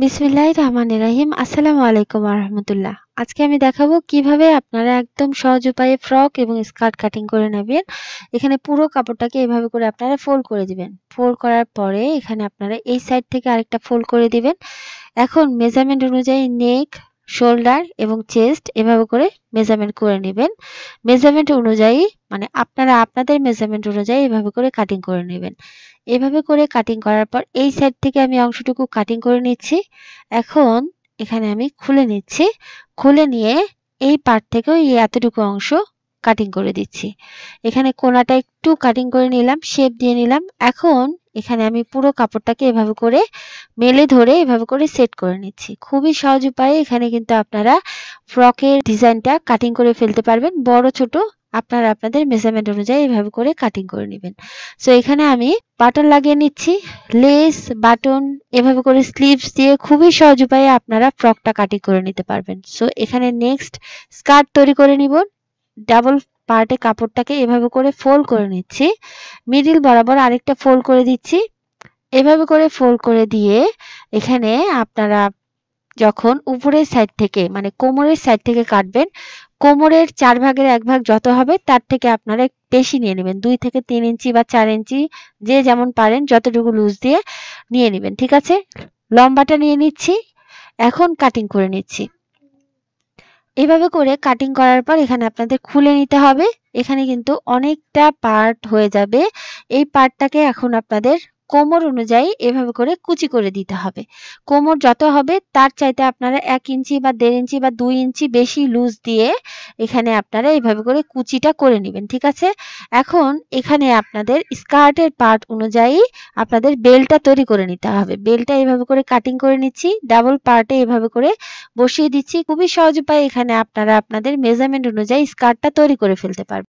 বিসমিল্লাহির রহমানির রহিম। আসসালামু আলাইকুম ওয়া রাহমাতুল্লাহ। আজকে আমি দেখাবো কিভাবে আপনারা একদম সহজ উপায়ে ফ্রক এবং স্কার্ট কাটিং করে নেবেন। এখানে পুরো কাপড়টাকে এভাবে করে আপনারা ফোল্ড করে দিবেন। ফোল্ড করার পরে এখানে আপনারা এই সাইড থেকে আরেকটা ফোল্ড করে দিবেন। এখন মেজারমেন্ট অনুযায়ী নেক, শোল্ডার এবং চেস্ট এভাবে করে মেজারমেন্ট করে নিবেন। মেজারমেন্ট অনুযায়ী মানে আপনারা আপনাদের মেজারমেন্ট অনুযায়ী এভাবে করে কাটিং করে নেবেন। এভাবে করে কাটিং করার পর এই সাইড থেকে আমি অংশটুকু কাটিং করে নিচ্ছি। এখন এখানে আমি খুলে নিচ্ছি। খুলে নিয়ে এই পার্ট থেকেও এই এতটুকু অংশ কাটিং করে দিচ্ছি। এখানে কোণাটা একটু কাটিং করে নিলাম, শেপ দিয়ে নিলাম। এখন এখানে আমি পুরো কাপড়টাকে এভাবে করে মেলে ধরে এভাবে করে সেট করে নিচ্ছি। খুবই সহজ উপায়ে এখানে কিন্তু আপনারা ফ্রকের ডিজাইনটা কাটিং করে ফেলতে পারবেন। বড় ছোট আপনারা আপনাদের মেজারমেন্ট অনুযায়ী এভাবে করে কাটিং করে নেবেন। সো এখানে আমি বাটন লাগিয়ে নিচ্ছি। লেস, বাটন এভাবে করে স্লিভস দিয়ে খুবই সহজ উপায়ে আপনারা ফ্রকটা কাটিং করে নিতে পারবেন। সো এখানে নেক্সট স্কার্ট তৈরি করে নিব। ডাবল পার্টে কাপড়টাকে এভাবে করে ফোল্ড করে নিচ্ছি। মিডল বরাবর আরেকটা ফোল্ড করে দিচ্ছি। এভাবে করে ফোল্ড করে দিয়ে এখানে আপনারা যখন উপরের সাইড থেকে মানে কোমরের সাইড থেকে কাটবেন, কোমরের 4 ভাগের 1 ভাগ যত হবে তার থেকে আপনারা বেশি নিয়ে নেবেন। 2 থেকে 3 ইঞ্চি বা 4 ইঞ্চি যে যেমন পারেন যতটুকু লুজ দিয়ে নিয়ে নেবেন। ঠিক আছে? লম্বাটা নিয়ে নিচ্ছি। এখন কাটিং করে নিচ্ছি। এভাবে করে কাটিং করার পর এখানে আপনাদের খুলে নিতে হবে। এখানে কিন্তু অনেকটা পার্ট হয়ে যাবে। এই পার্টটাকে এখন আপনাদের কোমর অনুযায়ী এভাবে করে কুচি করে দিতে হবে। কোমর যত হবে তার চাইতে আপনারা 1 ইঞ্চি বা 1.5 ইঞ্চি বা 2 ইঞ্চি বেশি লুজ দিয়ে এখানে আপনারা এভাবে করে কুচিটা করে নেবেন। ঠিক আছে? এখন এখানে আপনাদের স্কার্টের পার্ট অনুযায়ী আপনাদের বেল্টটা তৈরি করে নিতে হবে। বেল্টটা এভাবে করে কাটিং করে নিচ্ছি। ডাবল পার্টে এভাবে করে বসিয়ে দিচ্ছি। খুবই সহজ উপায়ে এখানে আপনারা আপনাদের মেজারমেন্ট অনুযায়ী স্কার্টটা তৈরি করে ফেলতে পারবেন।